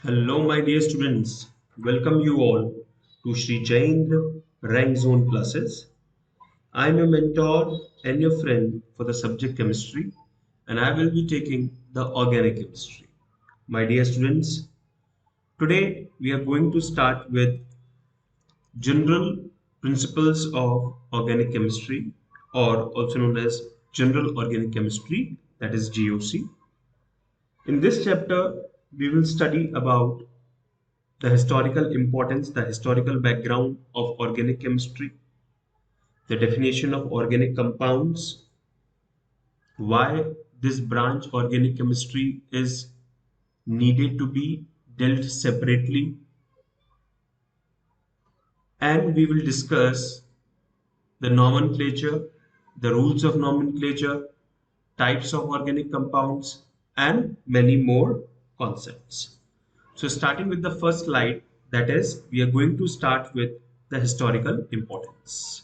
Hello, my dear students. Welcome you all to Sri Jaindra Rank Zone Classes. I'm your mentor and your friend for the subject chemistry, and I will be taking the organic chemistry. My dear students, today we are going to start with general principles of organic chemistry, or also known as general organic chemistry, that is GOC. In this chapter, we will study about the historical importance, the historical background of organic chemistry, the definition of organic compounds, why this branch organic chemistry is needed to be dealt separately, and we will discuss the nomenclature, the rules of nomenclature, types of organic compounds, and many more concepts. So starting with the first slide, that is, we are going to start with the historical importance.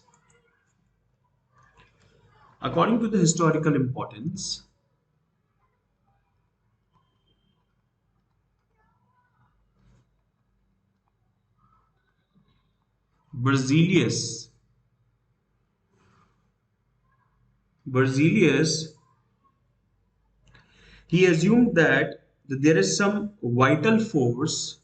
According to the historical importance, Berzelius, Berzelius, he assumed that there is some vital force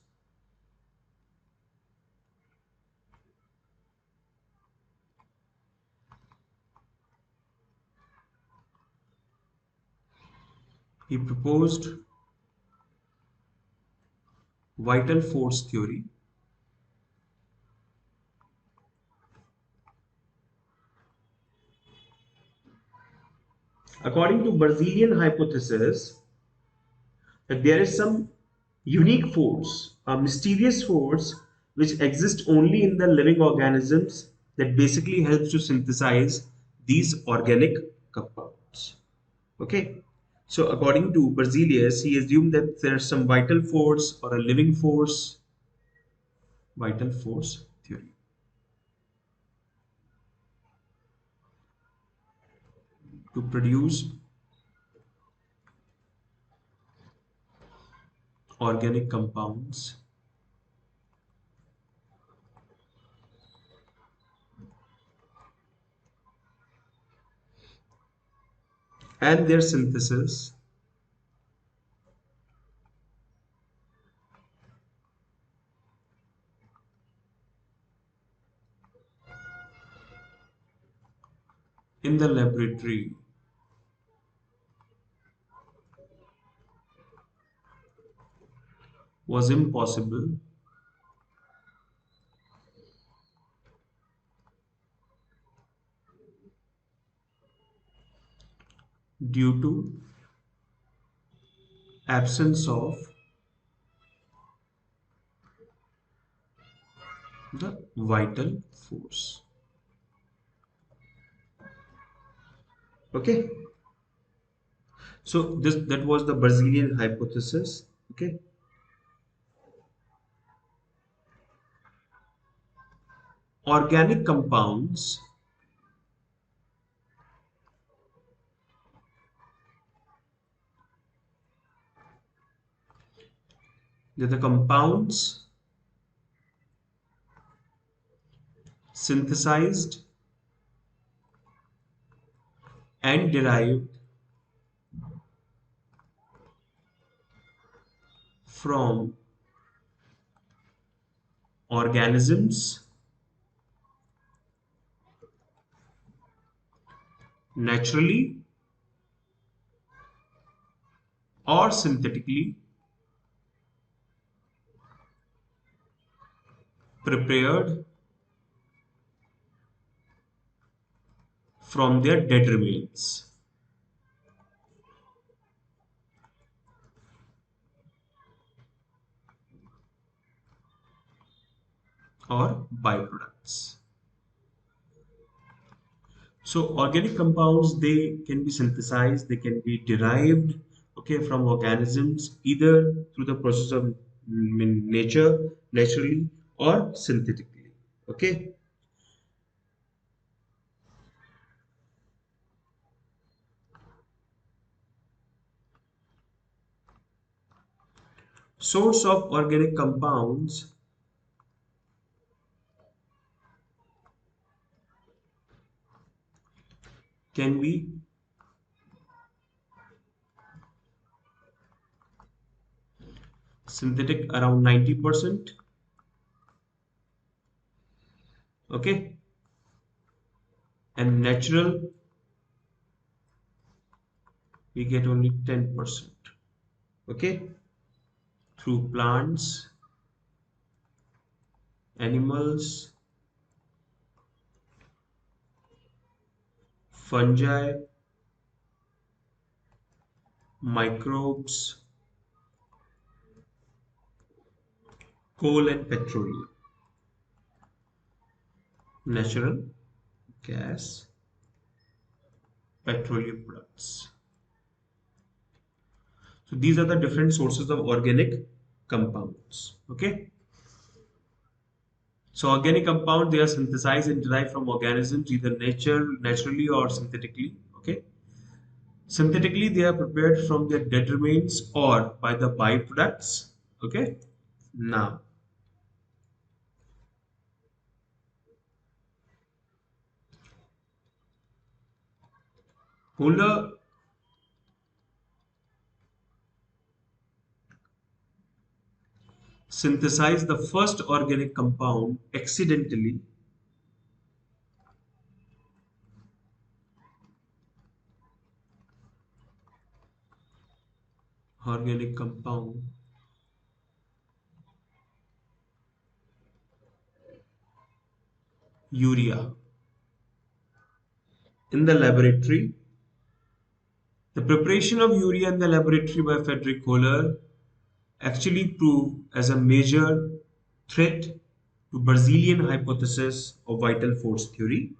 he proposed vital force theory. According to Berzelian hypothesis, that there is some unique force, a mysterious force which exists only in the living organisms that basically helps to synthesize these organic compounds. Okay, so according to Berzelius, he assumed that there's some vital force or a living force, vital force theory, to produce organic compounds and their synthesis in the laboratory was impossible due to absence of the vital force. Okay, so this that was the Berzelian hypothesis. Okay, organic compounds, they're the compounds synthesized and derived from organisms naturally or synthetically prepared from their dead remains or byproducts. So organic compounds, they can be synthesized, they can be derived, okay, from organisms either through the process of nature, naturally, or synthetically. Okay. Source of organic compounds can be synthetic around 90%, okay, and natural we get only 10%, okay, through plants, animals, fungi, microbes, coal and petroleum, natural gas, petroleum products. So these are the different sources of organic compounds. Okay. So organic compound they are synthesized and derived from organisms either naturally or synthetically. Okay. Synthetically they are prepared from their dead remains or by the byproducts. Okay. Now, Fuller synthesized the first organic compound accidentally. Organic compound urea in the laboratory. The preparation of urea in the laboratory by Frederick Kohler actually proved as a major threat to Brazilian hypothesis of vital force theory.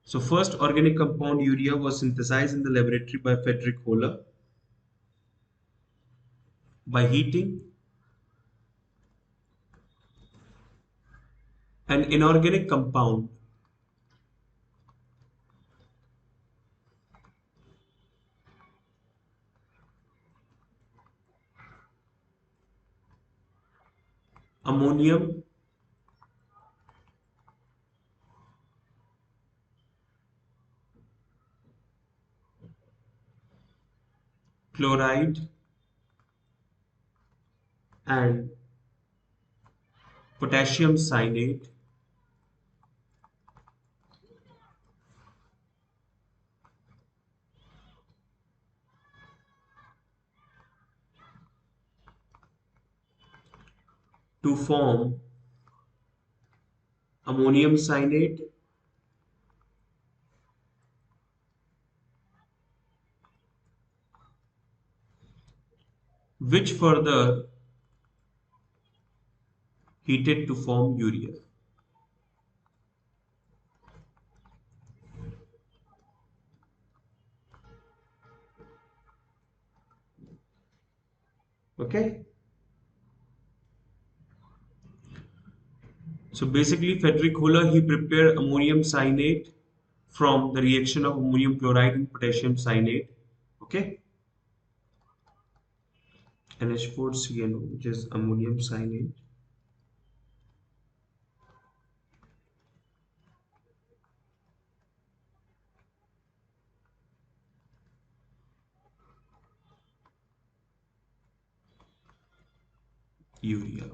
So first organic compound urea was synthesized in the laboratory by Frederick Kohler by heating an inorganic compound ammonium chloride and potassium cyanide to form ammonium cyanide, which further heated to form urea. Okay. So basically, Frederick Kohler he prepared ammonium cyanide from the reaction of ammonium chloride and potassium cyanide. Okay, NH4CnO, which is ammonium cyanide, urea.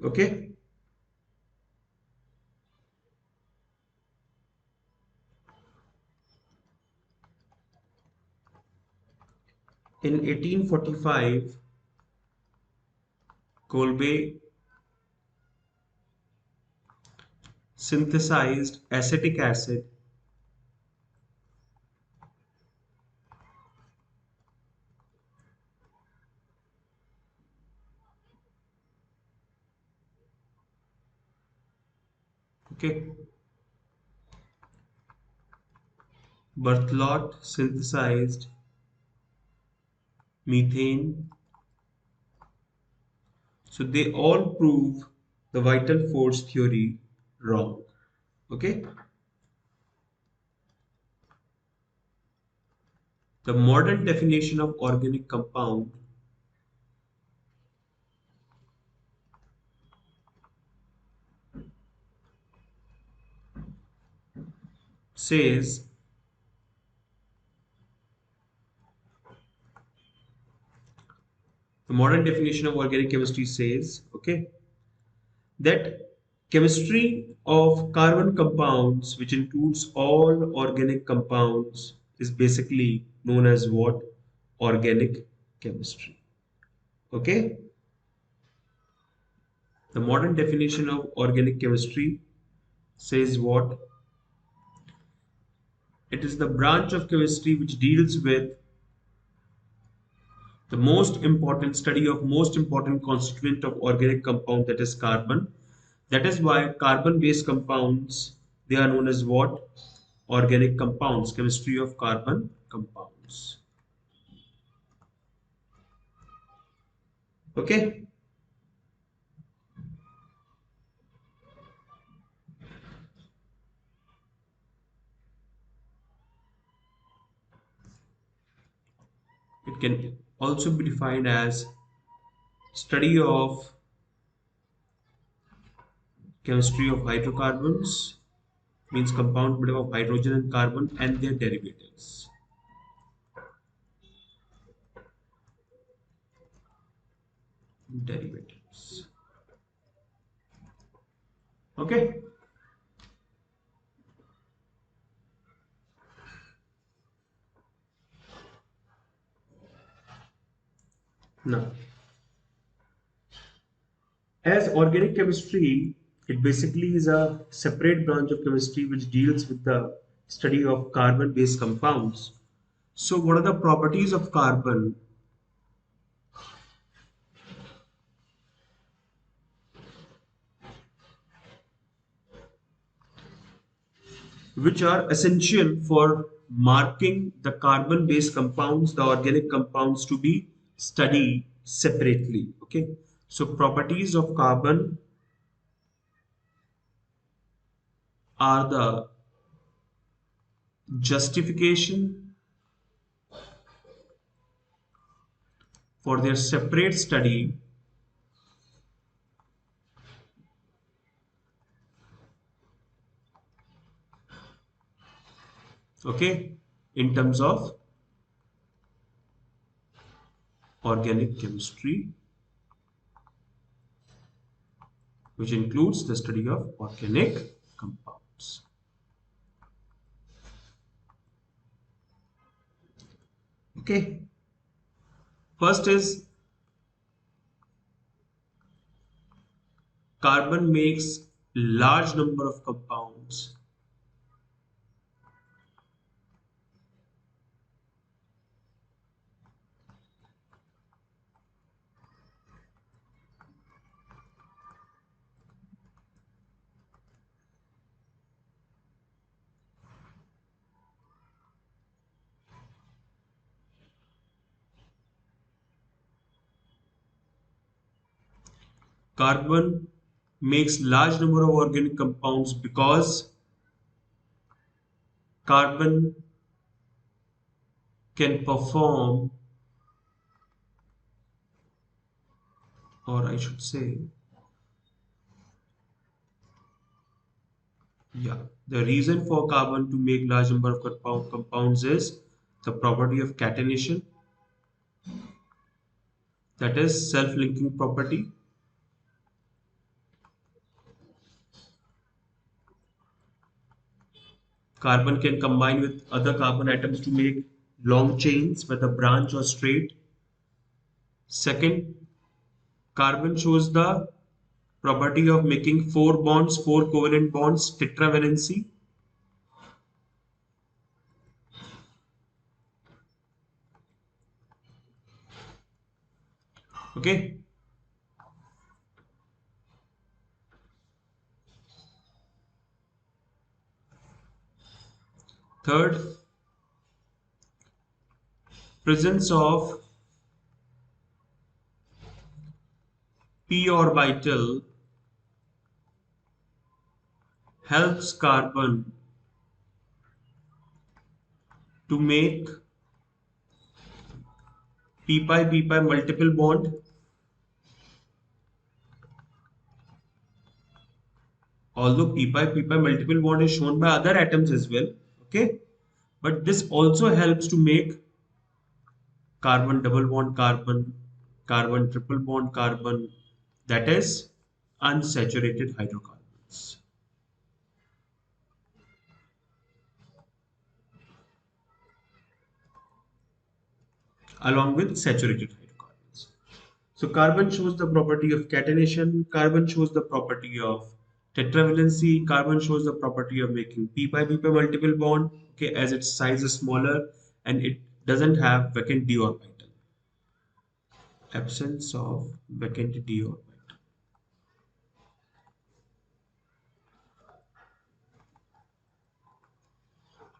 Okay, in 1845, Kolbe synthesized acetic acid okay. Berthelot synthesized methane. So they all prove the vital force theory wrong. Okay. The modern definition of organic compound says the modern definition of organic chemistry says, okay, that chemistry of carbon compounds, which includes all organic compounds, is basically known as what? Organic chemistry. Okay? The modern definition of organic chemistry says what? It is the branch of chemistry which deals with the most important study of most important constituent of organic compound, that is carbon. That is why carbon based compounds, they are known as what? Organic compounds, chemistry of carbon compounds. Okay. It can also be defined as study of chemistry of hydrocarbons, means compound made up of hydrogen and carbon and their derivatives. Derivatives. Okay. Now, as organic chemistry, it basically is a separate branch of chemistry which deals with the study of carbon based compounds. So, what are the properties of carbon which are essential for marking the carbon based compounds, the organic compounds, to be studied separately? Okay, so properties of carbon are the justification for their separate study, okay, in terms of organic chemistry, which includes the study of organic compounds. Okay, first is carbon makes large number of compounds. Carbon makes large number of organic compounds because carbon can perform, or I should say, yeah, the reason for carbon to make large number of compounds is the property of catenation, that is self-linking property. Carbon can combine with other carbon atoms to make long chains, whether branch or straight. Second, carbon shows the property of making four bonds, four covalent bonds, tetravalency. Okay. Third, presence of p orbital helps carbon to make P pi multiple bond. Although p pi multiple bond is shown by other atoms as well. Okay, but this also helps to make carbon double bond carbon, carbon triple bond carbon, that is unsaturated hydrocarbons, along with saturated hydrocarbons. So carbon shows the property of catenation, carbon shows the property of tetravalency, carbon shows the property of making p pi multiple bond, okay, as its size is smaller and it doesn't have vacant d orbital. Absence of vacant d orbital.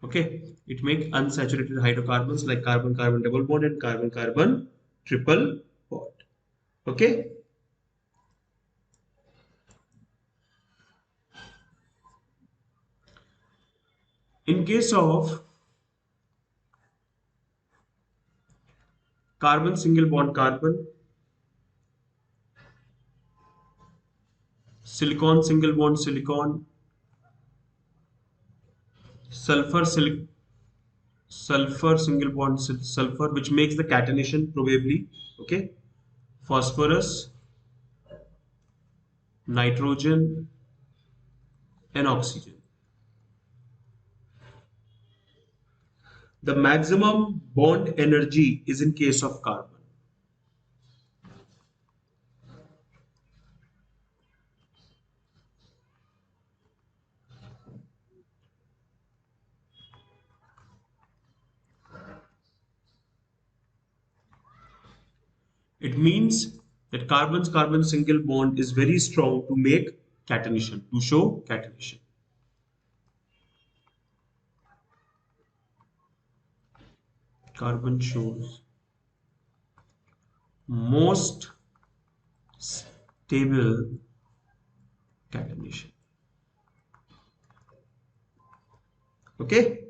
Okay, it makes unsaturated hydrocarbons like carbon carbon double bond and carbon carbon triple bond. Okay, in case of carbon single bond carbon, silicon single bond silicon, sulfur sulfur single bond sulfur, which makes the catenation probably. Okay, phosphorus, nitrogen, and oxygen. The maximum bond energy is in case of carbon. It means that carbon's carbon single bond is very strong to make catenation, to show catenation. Carbon shows most stable catenation. Okay.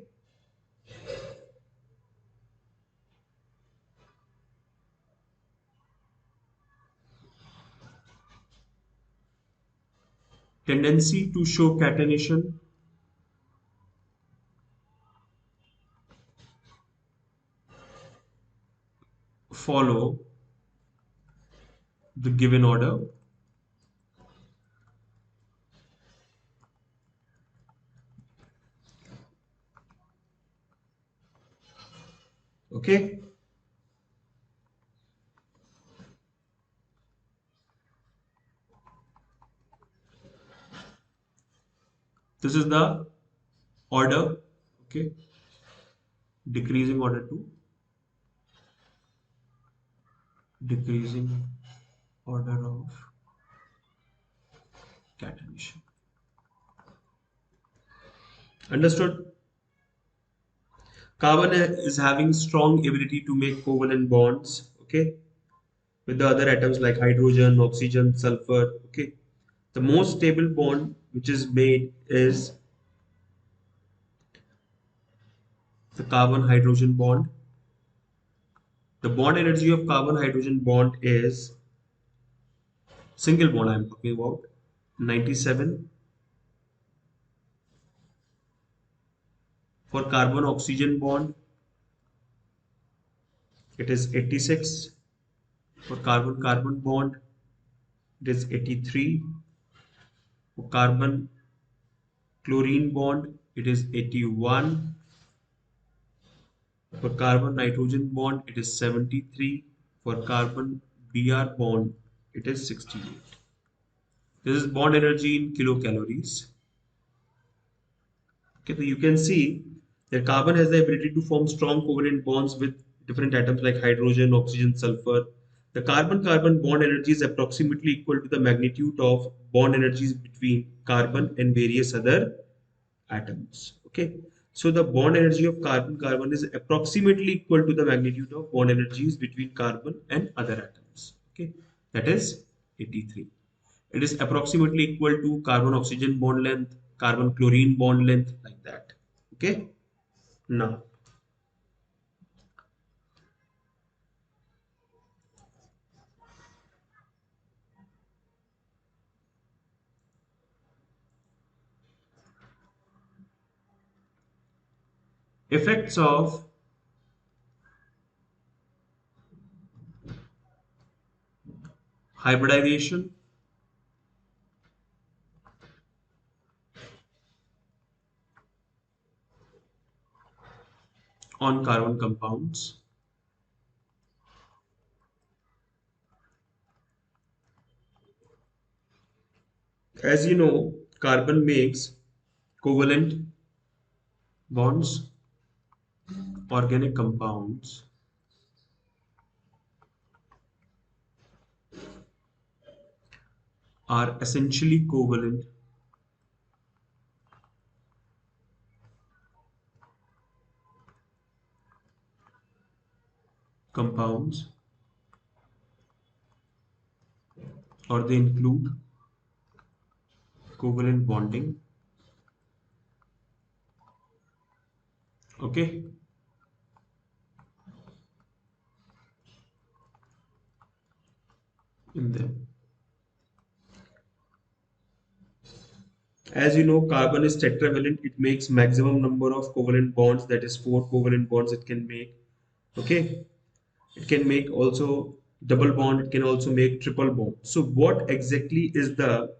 Tendency to show catenation. Follow the given order. Okay. This is the order. Okay. Decreasing order to decreasing order of catenation. Understood? Carbon is having strong ability to make covalent bonds. Okay, with the other atoms like hydrogen, oxygen, sulfur. Okay, the most stable bond which is made is the carbon hydrogen bond. The bond energy of carbon hydrogen bond is single bond I'm talking about 97. For carbon oxygen bond it is 86. For carbon carbon bond it is 83. For carbon chlorine bond it is 81. For carbon nitrogen bond it is 73. For carbon Br bond it is 68. This is bond energy in kilocalories. Okay, so you can see that carbon has the ability to form strong covalent bonds with different atoms like hydrogen, oxygen, sulfur. The carbon-carbon bond energy is approximately equal to the magnitude of bond energies between carbon and various other atoms. Okay, so the bond energy of carbon-carbon is approximately equal to the magnitude of bond energies between carbon and other atoms. Okay, that is 83. It is approximately equal to carbon oxygen bond length, carbon chlorine bond length, like that. Okay, now Effects of hybridization on carbon compounds. As you know, carbon makes covalent bonds. Organic compounds are essentially covalent compounds, or they include covalent bonding. Okay, in them. As you know, carbon is tetravalent. It makes maximum number of covalent bonds. That is four covalent bonds it can make. Okay, it can make also double bond. It can also make triple bond. So, what exactly is the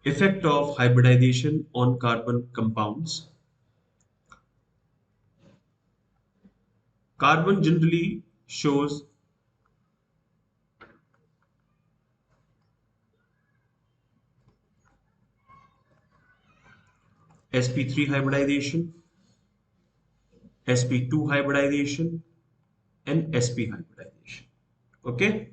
effect of hybridization on carbon compounds? Carbon generally shows sp3 hybridization, sp2 hybridization, and sp hybridization. Okay.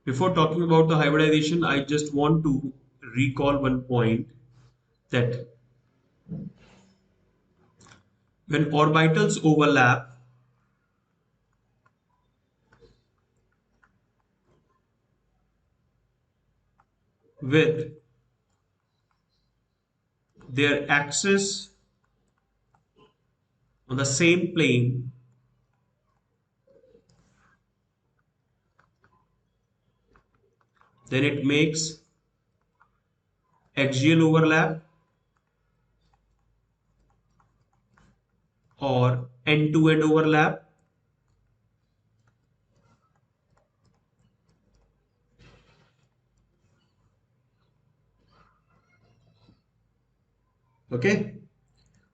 Before talking about the hybridization, I just want to recall one point that when orbitals overlap with their axis on the same plane, then it makes axial overlap or end-to-end overlap. Okay.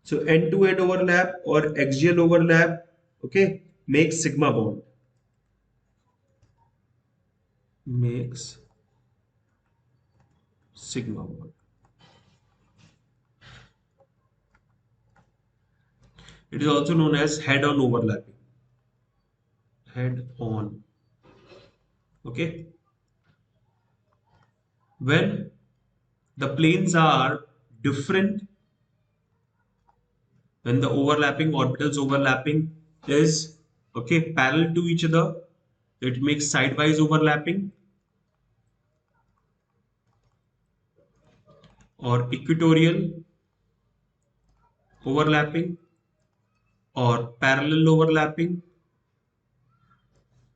So end-to-end overlap or axial overlap, okay, makes sigma bond. Makes sigma bond. It is also known as head-on overlapping. Head-on. Okay. When the planes are different, when the overlapping orbitals overlapping is okay parallel to each other, it makes sidewise overlapping or equatorial overlapping or parallel overlapping,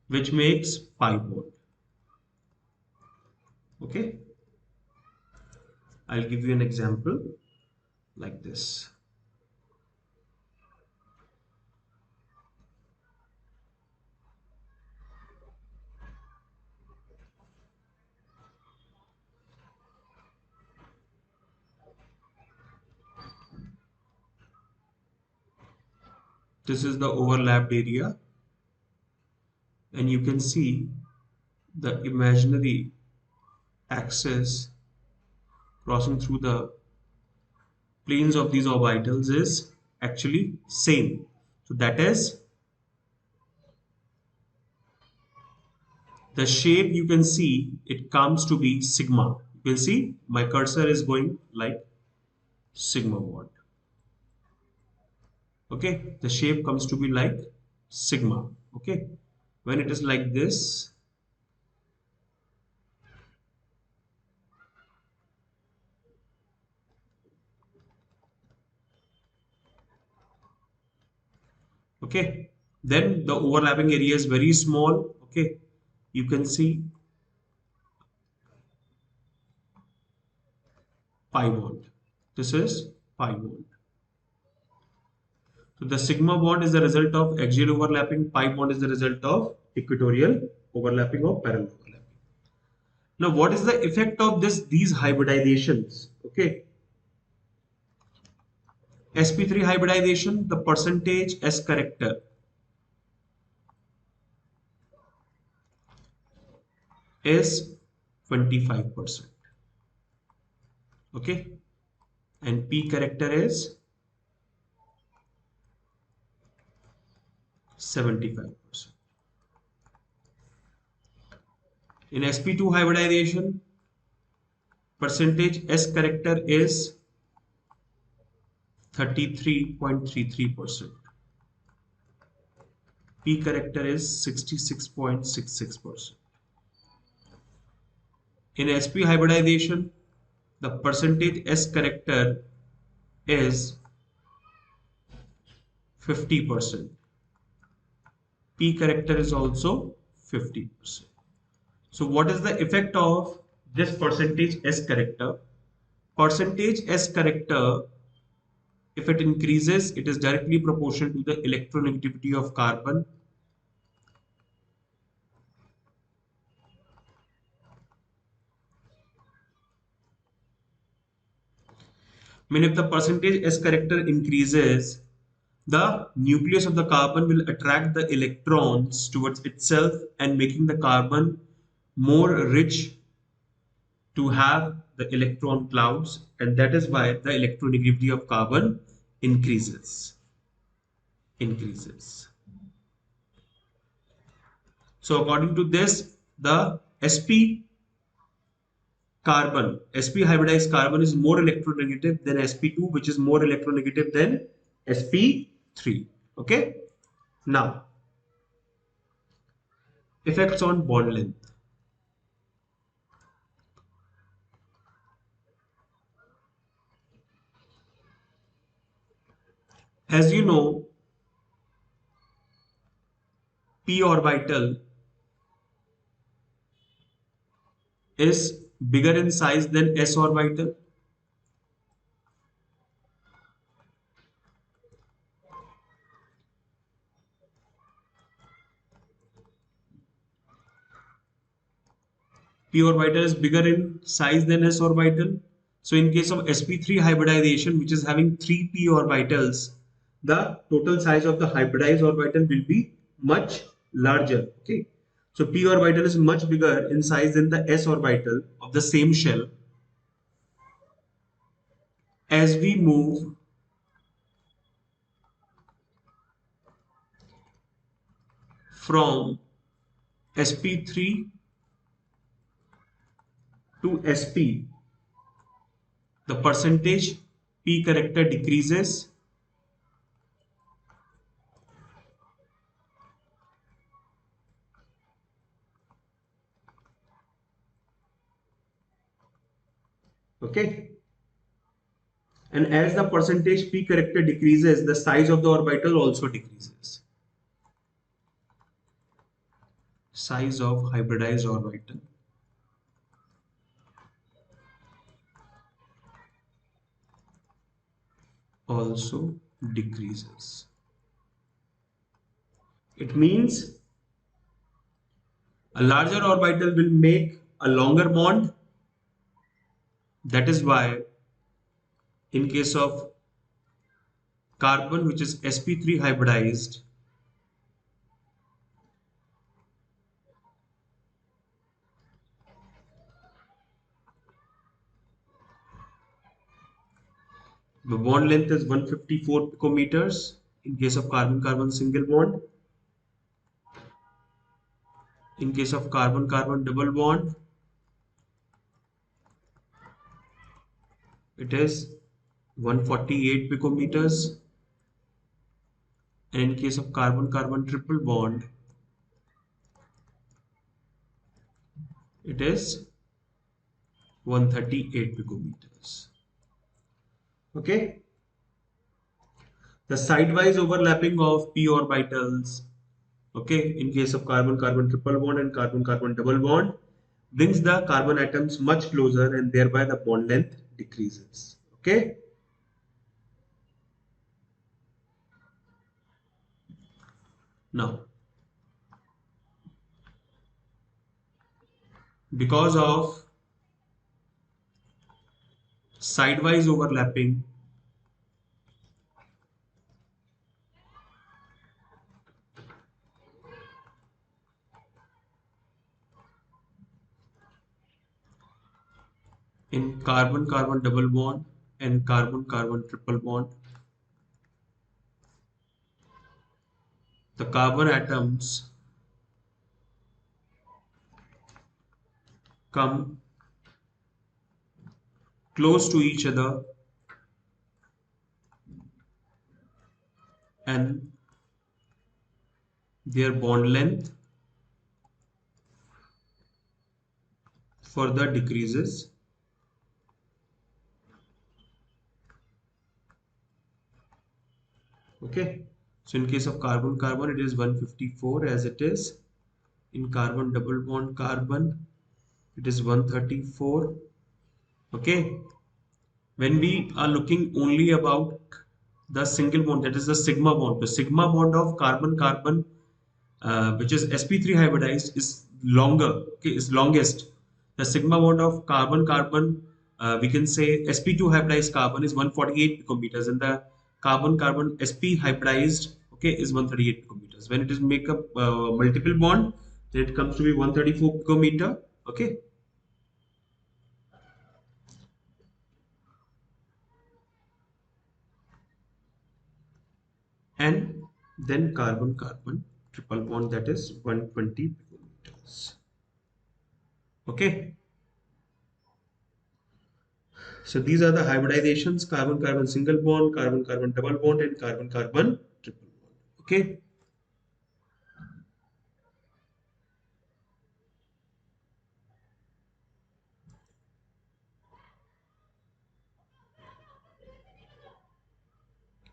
which makes pi bond. Okay, I'll give you an example like this. This is the overlapped area, and you can see the imaginary axis crossing through the planes of these orbitals is actually same. So that is the shape. You can see it comes to be sigma. You can see my cursor is going like sigma bond. Okay, the shape comes to be like sigma. Okay, when it is like this, Okay, then the overlapping area is very small. Okay, you can see pi bond. This is pi bond. So the sigma bond is the result of axial overlapping. Pi bond is the result of equatorial overlapping or parallel overlapping. Now, what is the effect of these hybridizations? Okay, sp3 hybridization, the percentage S character is 25%. Okay, and P character is 75%. In sp2 hybridization, percentage S character is 33.33%. P character is 66.66%. In sp hybridization, the percentage S character is 50%. P character is also 50%. So what is the effect of this percentage S character? Percentage S character, if it increases, it is directly proportional to the electronegativity of carbon. I mean, if the percentage S character increases, the nucleus of the carbon will attract the electrons towards itself and making the carbon more rich to have the electron clouds, and that is why the electronegativity of carbon increases. So according to this, the sp hybridized carbon is more electronegative than sp2, which is more electronegative than sp3. Okay, now effects on bond length. As you know, p orbital is bigger in size than s orbital. P orbital is bigger in size than s orbital. So in case of sp3 hybridization, which is having 3 p orbitals, the total size of the hybridized orbital will be much larger. Okay, so p orbital is much bigger in size than the s orbital of the same shell. As we move from sp3 to sp, the percentage p character decreases. Okay, and as the percentage p character decreases, the size of the orbital also decreases. Size of hybridized orbital also decreases. It means a larger orbital will make a longer bond. That is why in case of carbon, which is sp3 hybridized, the bond length is 154 picometers. In case of carbon-carbon single bond, in case of carbon-carbon double bond, it is 148 picometers, and in case of carbon-carbon triple bond, it is 138 picometers. Okay, The sidewise overlapping of p orbitals, okay, in case of carbon-carbon triple bond and carbon-carbon double bond, brings the carbon atoms much closer and thereby the bond length decreases. Okay. Now, because of sidewise overlapping in carbon-carbon double bond and carbon-carbon triple bond, the carbon atoms come close to each other and their bond length further decreases. Okay. So in case of carbon-carbon, it is 154 as it is. In carbon double bond carbon, it is 134. Okay. When we are looking only about the single bond, that is the sigma bond, the sigma bond of carbon-carbon, which is sp3 hybridized, is longer, okay, is longest. The sigma bond of carbon-carbon, we can say sp2 hybridized carbon is 148 picometers, and the carbon-carbon sp hybridized, okay, is 138 picometers. When it is make up multiple bond, then it comes to be 134 picometer. Okay. And then carbon-carbon triple bond, that is 120 picometers. Okay. So these are the hybridizations: carbon-carbon single bond, carbon-carbon double bond, and carbon-carbon triple bond. Okay.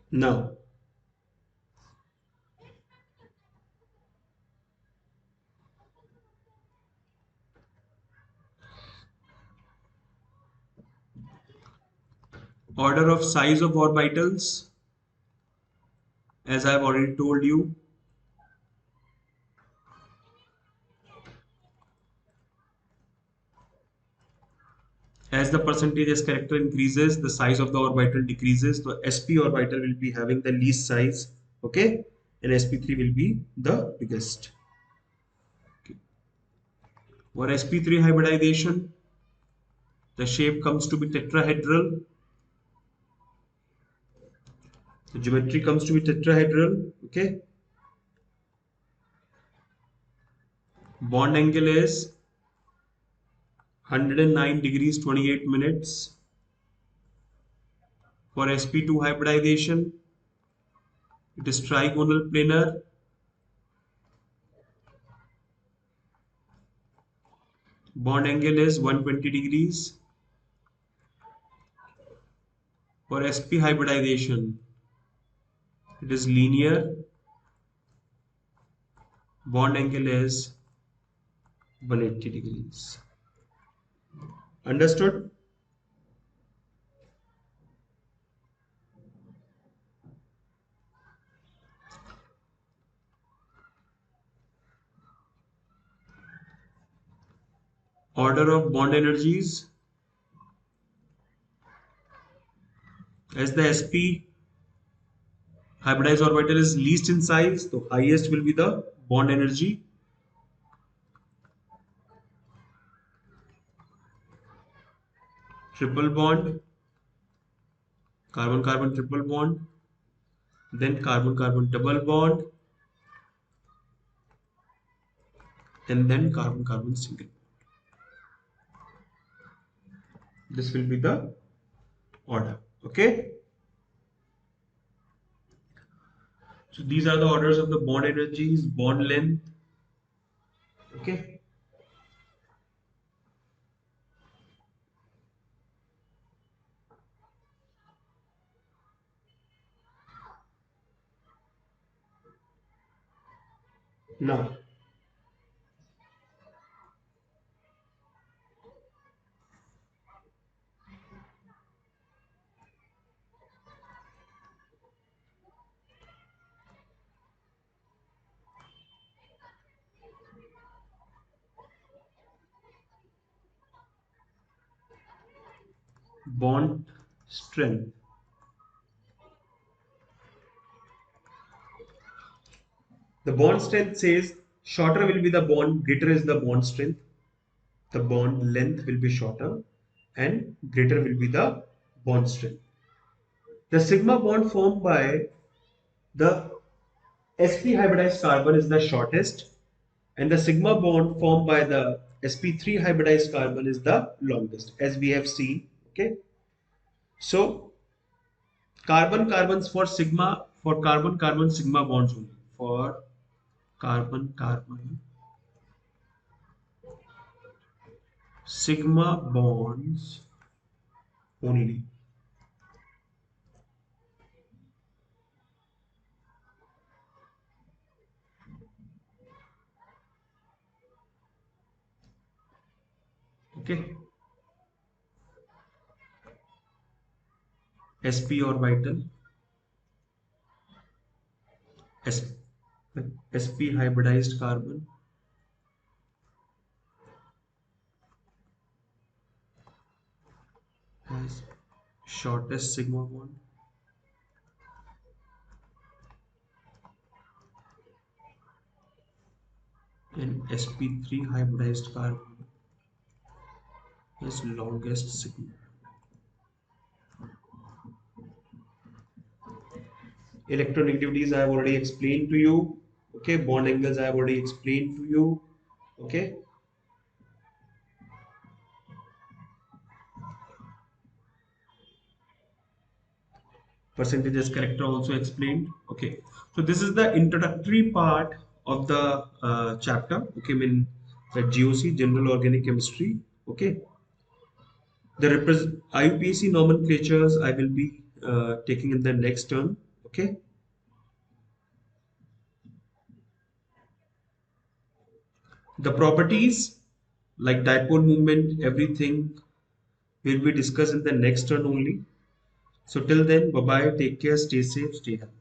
Now, order of size of orbitals, as I have already told you, as the percentage S character increases, the size of the orbital decreases. So sp orbital will be having the least size, okay, and sp3 will be the biggest. Okay. For sp3 hybridization, the shape comes to be tetrahedral. The geometry comes to be tetrahedral. Okay. Bond angle is 109 degrees 28 minutes. For sp2 hybridization, it is trigonal planar. Bond angle is 120 degrees. For sp hybridization, it is linear. Bond angle is 180 degrees. Understood? Order of bond energies. As the sp hybridized orbital is least in size, the highest will be the bond energy. Triple bond, carbon-carbon triple bond, then carbon-carbon double bond, and then carbon-carbon single. This will be the order. Okay. So these are the orders of the bond energies, bond length. Okay. Now, bond strength. The bond strength says shorter will be the bond, greater is the bond strength. The bond length will be shorter and greater will be the bond strength. The sigma bond formed by the sp hybridized carbon is the shortest, and the sigma bond formed by the sp3 hybridized carbon is the longest, as we have seen. Okay, so carbon carbons for carbon carbon sigma bonds only, for carbon carbon sigma bonds only. Okay, sp orbital, S, sp hybridized carbon has shortest sigma bond, and sp3 hybridized carbon has longest sigma. Electronegativities I have already explained to you. Okay, bond angles I have already explained to you. Okay, percentages character also explained. Okay, so this is the introductory part of the chapter. Okay, I mean the GOC, General Organic Chemistry. Okay, the IUPAC nomenclatures I will be taking in the next term. Okay, the properties like dipole moment, everything will be discussed in the next turn only. So till then, bye bye, take care, stay safe, stay healthy.